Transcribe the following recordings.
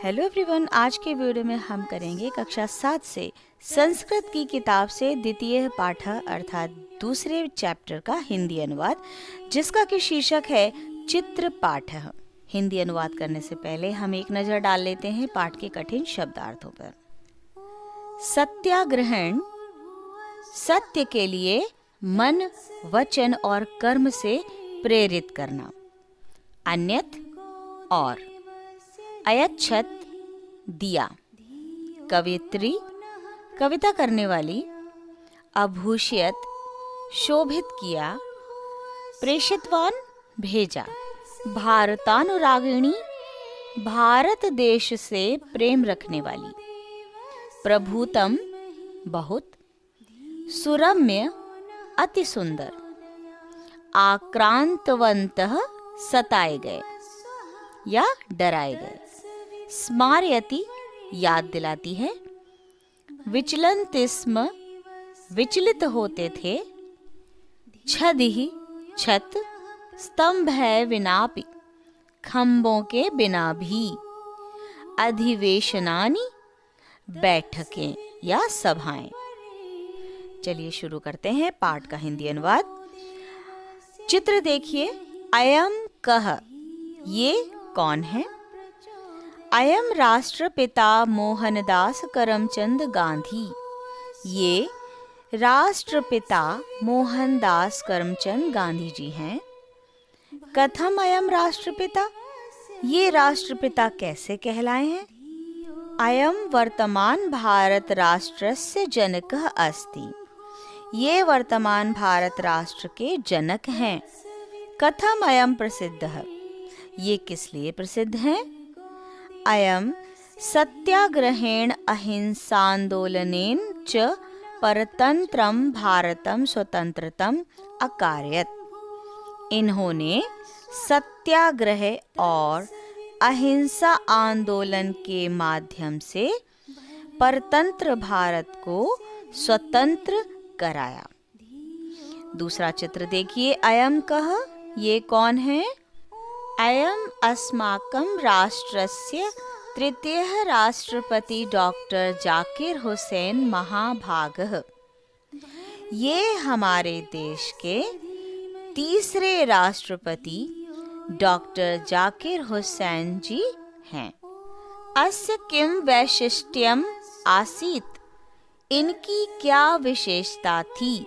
Hello everyone, आज के video में हम करेंगे कक्षा 7 से संस्कृत की किताब से द्वितीय पाठ अर्थात दूसरे चैप्टर का हिंदी अनुवाद, जिसका कि शीर्षक है चित्र पाठ। हिंदी अनुवाद करने से पहले हम एक नज़र डाल लेते हैं पाठ के कठिन शब्दार्थों पर। सत्याग्रहण, सत्य के लिए मन, वचन और कर्म से प्रेरित करना। अन्यत और अयच्छत दिया, कवित्री कविता करने वाली, अभूषयत शोभित किया, प्रेषितवान भेजा, भारतानुरागिणी भारत देश से प्रेम रखने वाली, प्रभुतम बहुत, सुरम्य अति सुंदर, आक्रांतवंतः सताए गए या डराए गए, स्मारयति याद दिलाती है, विचलन्तिस्म विचलित होते थे, छदिहि छत, स्तंभ है विनापि खम्भों के बिना भी, अधिवेशनानि बैठकें या सभाएं। चलिए शुरू करते हैं पाठ का हिंदी अनुवाद। चित्र देखिए। अयम कह, ये कौन है? अयम राष्ट्रपिता मोहनदास करमचंद गांधी। ये राष्ट्रपिता मोहनदास करमचंद गांधी जी हैं। कथम अयम राष्ट्रपिता, ये राष्ट्रपिता कैसे कहलाए हैं? अयम वर्तमान भारत राष्ट्रस्य जनकः अस्ति। ये वर्तमान भारत राष्ट्र के जनक हैं। कथम अयम प्रसिद्धः, ये किस लिए प्रसिद्ध हैं? अयम सत्याग्रहेण अहिंसान्दोलनेन च परतंत्रम भारतम स्वतंत्रतम अकारयत्। इन्होंने सत्याग्रह और अहिंसा आंदोलन के माध्यम से परतंत्र भारत को स्वतंत्र कराया। दूसरा चित्र देखिए। अयम कह, ये कौन है? अयम अस्माकं राष्ट्रस्य तृतीयः राष्ट्रपति डॉक्टर जाकिर हुसैन महाभागः। ये हमारे देश के तीसरे राष्ट्रपति डॉक्टर जाकिर हुसैन जी हैं। अस्य किं वैशिष्ट्यम आसीत्, इनकी क्या विशेषता थी?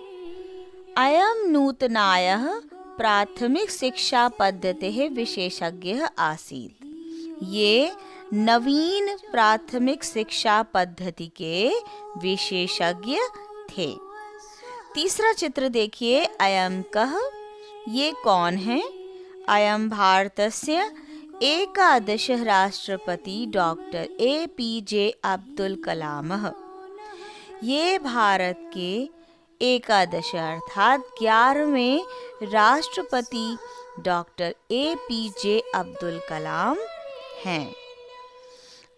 अयम नूतनायः प्राथमिक शिक्षा पद्धति विशेषज्ञ आसीत्। ये नवीन प्राथमिक शिक्षा पद्धति के विशेषज्ञ थे। तीसरा चित्र देखिए। अयम कह, ये कौन है? अयम भारतस्य एकादश राष्ट्रपति डॉक्टर APJ अब्दुल कलामः। ये भारत के एकादश अर्थात 11वें राष्ट्रपति डॉक्टर APJ अब्दुल कलाम हैं।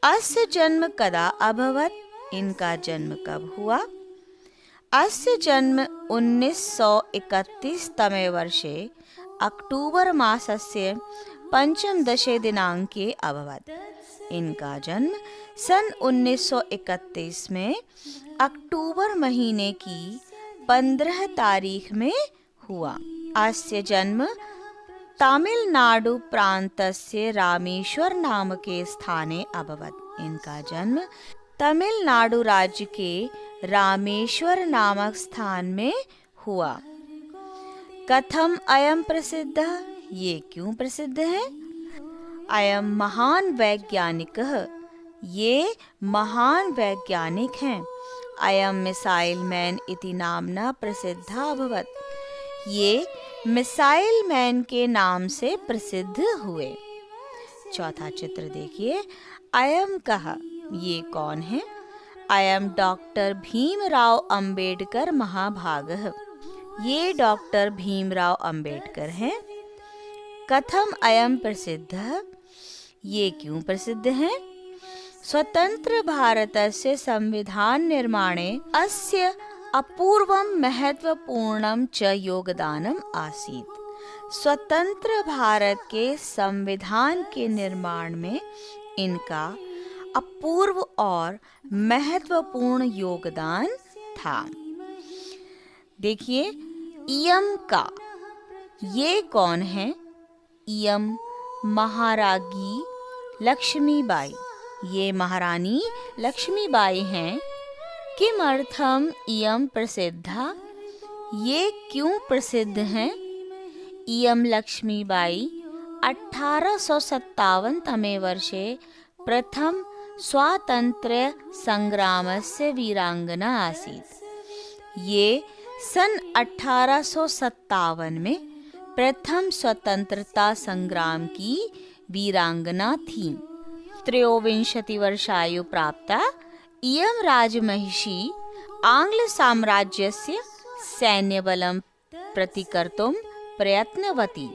अस्य जन्म कदा अभवत्, इनका जन्म कब हुआ? अस्य जन्म 1931 तमे वर्षे अक्टूबर मासस्य पंचमदशे दिनांके अभवत्। इनका जन्म सन 1931 में अक्टूबर महीने की 15 तारीख में हुआ। अस्य जन्म तमिलनाडु प्रान्तस्य रामेश्वर नामके स्थाने अभवत्। इनका जन्म तमिलनाडु राज्य के रामेश्वर नामक स्थान में हुआ। कथम अयम प्रसिद्धः, ये क्यों प्रसिद्ध है? अयम महान वैज्ञानिकः, ये महान वैज्ञानिक हैं। अयम मिसाइल मैन इति नामना प्रसिद्धा अभवत्। ये मिसाइल मैन के नाम से प्रसिद्ध हुए। चौथा चित्र देखिए। अयम कह, ये कौन है? अयम डॉक्टर भीमराव अंबेडकर महाभागः। ये डॉक्टर भीमराव अंबेडकर हैं। कथम अयम प्रसिद्धः, ये क्यों प्रसिद्ध हैं? स्वतंत्र भारतस्य संविधान निर्माणे अस्य अपूर्वं महत्वपूर्णं च योगदानम आसीत्। स्वतंत्र भारत के संविधान के निर्माण में इनका अपूर्व और महत्वपूर्ण योगदान था। देखिए, इयम का ये कौन है? इयम महारागी लक्ष्मीबाई, ये महारानी लक्ष्मीबाई हैं। किमर्थम इयम प्रसिद्धा, ये क्यों प्रसिद्ध हैं? इयम लक्ष्मीबाई 1857 तमे वर्षे प्रथम स्वातंत्र्य संग्रामस्य वीरांगना आसीत्। ये सन 1857 में प्रथम स्वतंत्रता संग्राम की वीरांगना थी। 23 वर्षायु प्राप्ता इयं राजमहिषी आंग्ल साम्राज्यस्य सैन्यबलं प्रतिकर्तुं प्रयत्नवती।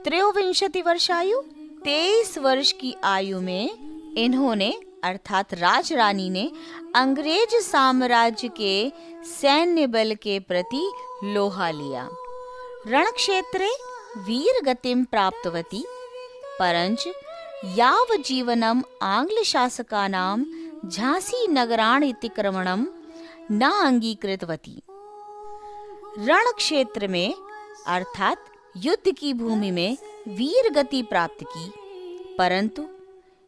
23 वर्षायु 23 वर्ष की आयु में इन्होंने अर्थात राजरानी ने अंग्रेज साम्राज्य के सैन्य बल के प्रति लोहा लिया। रणक्षेत्रे वीर गतिं प्राप्तवती, परंच यावज्जीवनम् आंग्ल शासकानां झांसी नगराणितिक्रमणं न अंगीकृतवती। रण क्षेत्र में अर्थात युद्ध की भूमि में वीर गति प्राप्त की, परंतु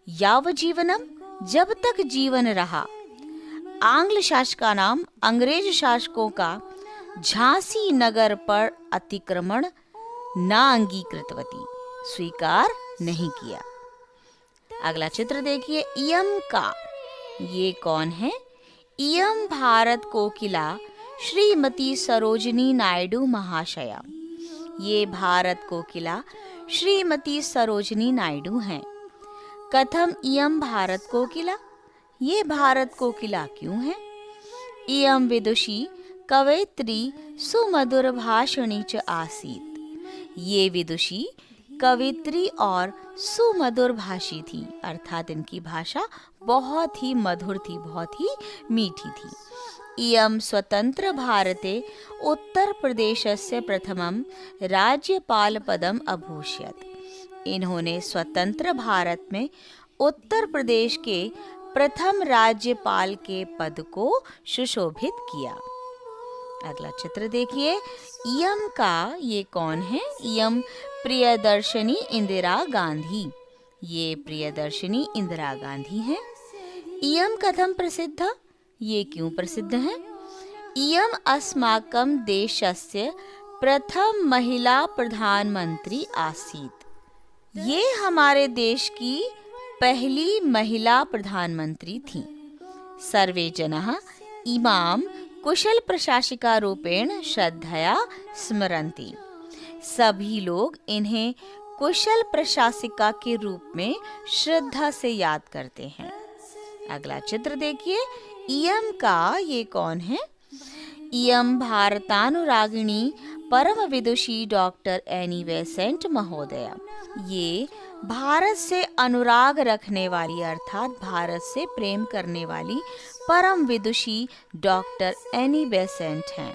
यावज्जीवनम जब तक जीवन रहा आंग्ल शासकानां अंग्रेज शासकों का झांसी नगर पर अतिक्रमण न अंगीकृतवती, स्वीकार नहीं किया। अगला चित्र देखिए, इयम का ये कौन है? इयम भारत कोकिला श्रीमती सरोजिनी नायडू महाशया, ये भारत कोकिला श्रीमती सरोजिनी नायडू हैं। कथम इयम भारत कोकिला, ये भारत कोकिला क्यों है? इयम विदुषी कवयित्री सुमधुर भाषणी च आसीत, ये विदुषी कवित्री और सुमधुर भाषी थी, अर्थात इनकी भाषा बहुत ही मधुर थी, बहुत ही मीठी थी। इयं स्वतंत्र भारते उत्तर प्रदेशस्य प्रथमं राज्यपालपदम् अभूषयत्, इन्होंने स्वतंत्र भारत में उत्तर प्रदेश के प्रथम राज्यपाल के पद को सुशोभित किया। अगला चित्र देखिए, इयम का ये कौन है? इयम प्रियदर्शिनी इंदिरा गांधी, ये प्रियदर्शिनी इंदिरा गांधी हैं। इयम कथम प्रसिद्ध, ये क्यों प्रसिद्ध है? इयम अस्माकं देशस्य प्रथम महिला प्रधानमंत्री आसीत, ये हमारे देश की पहली महिला प्रधानमंत्री थी। सर्वे जनाः इमाम कुशल प्रशासिका रूपेण श्रद्धया स्मरन्ति, सभी लोग इन्हें कुशल प्रशासिका के रूप में श्रद्धा से याद करते हैं। अगला चित्र देखिए, इयम का ये कौन है? इयम भारतानुरागिणी परम विदुषी डॉक्टर एनी बेसेंट महोदया, ये भारत से अनुराग रखने वाली अर्थात भारत से प्रेम करने वाली परम विदुषी डॉक्टर एनी बेसेंट हैं।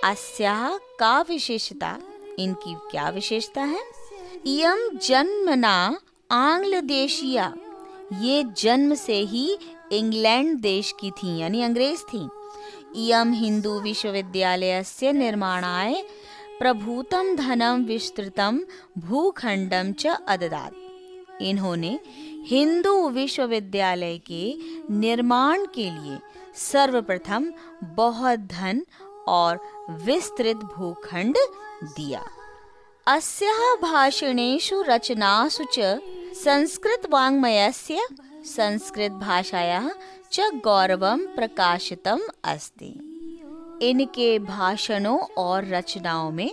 अस्याः का विशेषता, इनकी क्या विशेषता है? इयम जन्मना आंग्ल देशीया, ये जन्म से ही इंग्लैंड देश की थी यानी अंग्रेज थी। इयम हिंदू विश्वविद्यालयस्य निर्माणाय प्रभूतं धनं विस्तृतं भूखंडं च अददात्, इन्होंने हिंदू विश्वविद्यालय के निर्माण के लिए सर्वप्रथम बहुत धन और विस्तृत भूखंड दिया। अस्याः भाषणेषु रचनासु च संस्कृत वाङ्मयस्य संस्कृत भाषायाः च गौरवं प्रकाशितम् अस्ति, इनके भाषणों और रचनाओं में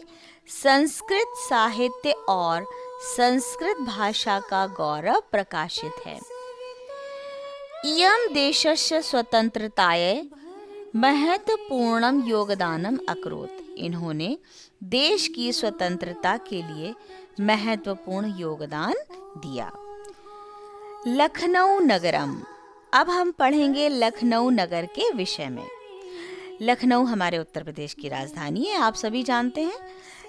संस्कृत साहित्य और संस्कृत भाषा का गौरव प्रकाशित है। इयं देशस्य स्वतंत्रतायै महत्वपूर्णं योगदानम् अकरोत्, इन्होंने देश की स्वतंत्रता के लिए महत्वपूर्ण योगदान दिया। लखनऊ नगरम, अब हम पढ़ेंगे लखनऊ नगर के विषय में। लखनऊ हमारे उत्तर प्रदेश की राजधानी है, आप सभी जानते हैं।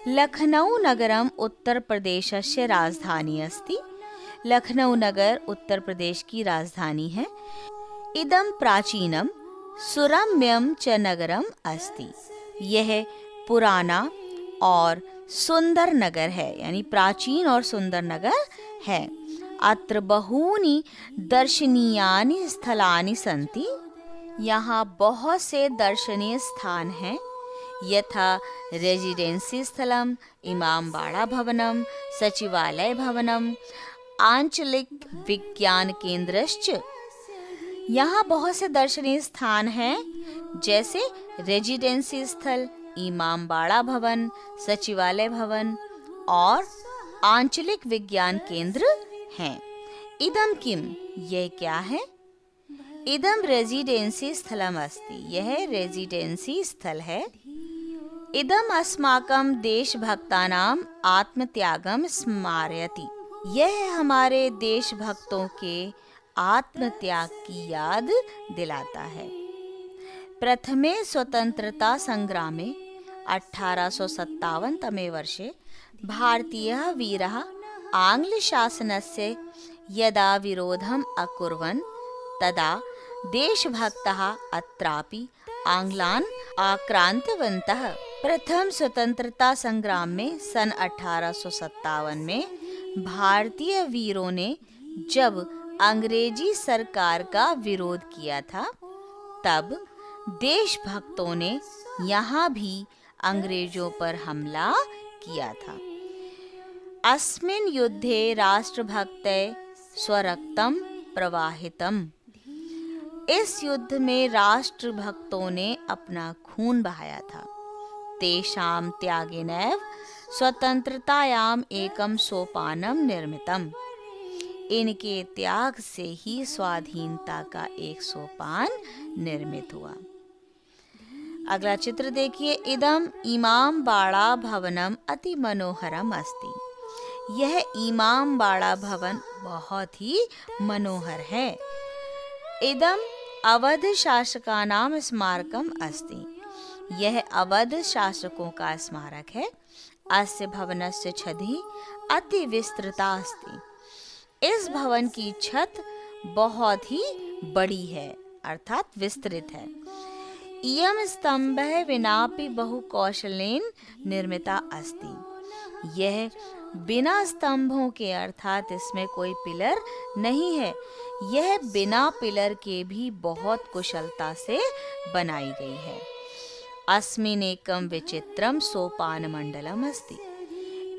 लखनऊ नगरम उत्तर प्रदेशस्य राजधानी अस्ति। लखनऊ नगर उत्तर प्रदेश की राजधानी है। इदम प्राचीनम सुरम्यम च नगरम अस्ति। यह पुराना और सुंदर नगर है, यानी प्राचीन और सुंदर नगर है। अत्र बहूनि दर्शनीयानि स्थलानि सन्ति। यहाँ बहुत से दर्शनीय स्थान हैं। यथा रेजिडेंसी स्थलम, इमामबाड़ा भवनम, सचिवालय भवनम, आंचलिक विज्ञान केंद्रश्च। यहाँ बहुत से दर्शनीय स्थान हैं, जैसे रेजिडेंसी स्थल, इमामबाड़ा भवन, सचिवालय भवन और आंचलिक विज्ञान केंद्र हैं। इदम किम, यह क्या है? इदम रेजिडेंसी स्थलम अस्ति। यह रेजिडेंसी स्थल है। इदम अस्माकं देशभक्तानां आत्मत्यागम स्मारयति। यह हमारे देशभक्तों के आत्मत्याग की याद दिलाता है। प्रथमे स्वतंत्रता संग्रामे 1857 तमे वर्षे भारतीयः वीरः आङ्ग्लशासनस्य यदा विरोधम् अकुर्वन् तदा देशभक्तः अत्रापि आंग्लान् आक्रान्तवन्तः। प्रथम स्वतंत्रता संग्राम में सन 1857 में भारतीय वीरों ने जब अंग्रेजी सरकार का विरोध किया था, तब देशभक्तों ने यहाँ भी अंग्रेजों पर हमला किया था। अस्मिन् युद्धे राष्ट्रभक्तैः स्वरक्तं प्रवाहितम्। इस युद्ध में राष्ट्रभक्तों ने अपना खून बहाया था। तेषां त्यागेनैव स्वतंत्रतायाम् एकं सोपानम निर्मितम्। इनके त्याग से ही स्वाधीनता का एक सोपान निर्मित हुआ। अगला चित्र देखिए। इदम इमामबाड़ा भवनम अति मनोहरम अस्ति। यह इमामबाड़ा भवन बहुत ही मनोहर है। इदम अवध शासकानां स्मारकम अस्ति। यह अवध शासकों का स्मारक है। अस्य भवनस्य छदि अति विस्तृता अस्ति। इस भवन की छत बहुत ही बड़ी है, अर्थात विस्तृत है। इयं स्तंभः विनापि बहुकौशलेन निर्मिता अस्ति। यह बिना स्तंभों के, अर्थात इसमें कोई पिलर नहीं है, यह बिना पिलर के भी बहुत कुशलता से बनाई गई है। अस्मिन् एकं विचित्रम सोपान मंडलम अस्ति।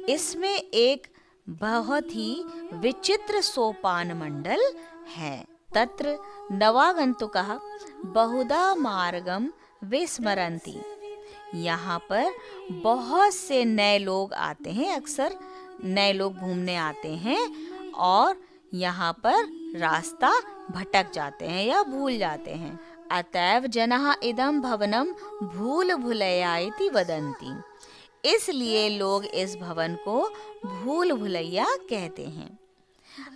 इसमें एक बहुत ही विचित्र सोपान मंडल है। तत्र नवागंतुकः बहुधा मार्गम विस्मरन्ति। यहाँ पर बहुत से नए लोग आते हैं, अक्सर नए लोग घूमने आते हैं और यहाँ पर रास्ता भटक जाते हैं या भूल जाते हैं। अतएव जनाः इदं भवनं भूल भुलैया इति वदन्ति। इसलिए लोग इस भवन को भूल भुलैया कहते हैं।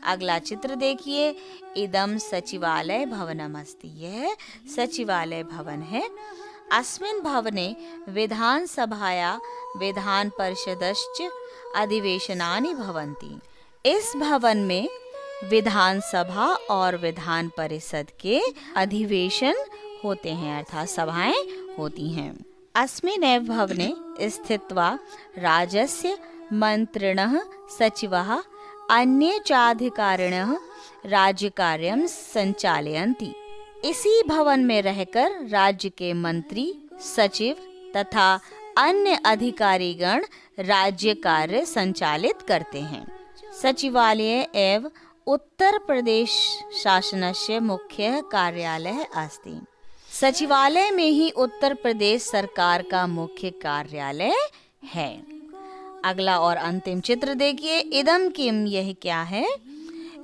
अगला चित्र देखिए। इदम सचिवालय भवनम अस्ति। यह सचिवालय भवन है। अस्मिन् भवने विधानसभाया विधान परिषदश्च अधिवेशनानि भवन्ति। इस भवन में विधानसभा और विधान परिषद के अधिवेशन होते हैं, अर्थात सभाएं होती हैं। अस्मिन्नेव भवने स्थित्वा राज्यस्य मन्त्रिणः सचिवः अन्ये चाधिकारिणः राज्यकार्यं संचालयन्ति। इसी भवन में रहकर राज्य के मंत्री, सचिव तथा अन्य अधिकारीगण राज्य कार्य संचालित करते हैं। सचिवालय एवं उत्तर प्रदेश शासनस्य मुख्य कार्यालय अस्ति। सचिवालय में ही उत्तर प्रदेश सरकार का मुख्य कार्यालय है। अगला और अंतिम चित्र देखिए। इदम किम, यह क्या है?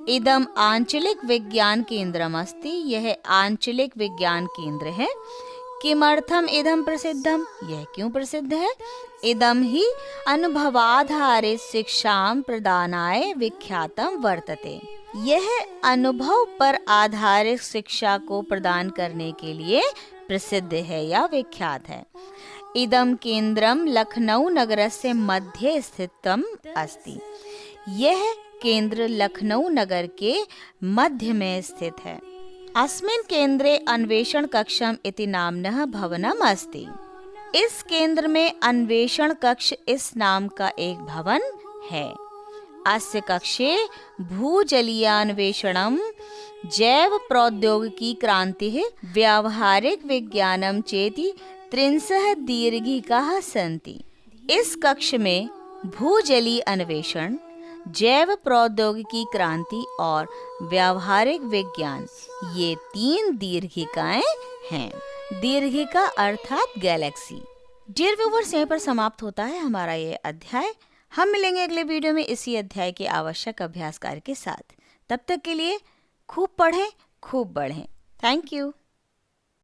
इदम आंचलिक विज्ञान केंद्रम अस्ति। यह आंचलिक विज्ञान केंद्र है। किमर्थम इदम प्रसिद्धम, यह क्यों प्रसिद्ध है? इदम ही अनुभवाधारित शिक्षां प्रदानाय विख्यातम वर्तते। यह अनुभव पर आधारित शिक्षा को प्रदान करने के लिए प्रसिद्ध है या विख्यात है। इदम केंद्रम लखनऊ नगरस्य मध्ये स्थितम अस्ति। यह केंद्र लखनऊ नगर के मध्य में स्थित है। अस्मिन् केंद्रे अन्वेषण कक्षम इति नाम्नः भवनम अस्ति। इस केंद्र में अन्वेषण कक्ष इस नाम का एक भवन है। अस्य कक्षे भूजलीयान्वेषणम, जैव प्रौद्योगिकी क्रांतिः, व्यावहारिक विज्ञानम चेति 30 दीर्घिकाः सन्ति। इस कक्ष में भूजलीय अन्वेषण, जैव प्रौद्योगिकी क्रांति और व्यावहारिक विज्ञान, ये 3 दीर्घिकाएं हैं। दीर्घिका अर्थात गैलेक्सी। डियर व्यूअर्स, यहीं पर समाप्त होता है हमारा ये अध्याय। हम मिलेंगे अगले वीडियो में इसी अध्याय के आवश्यक अभ्यास कार्य के साथ। तब तक के लिए खूब पढ़ें, खूब बढ़ें। Thank you.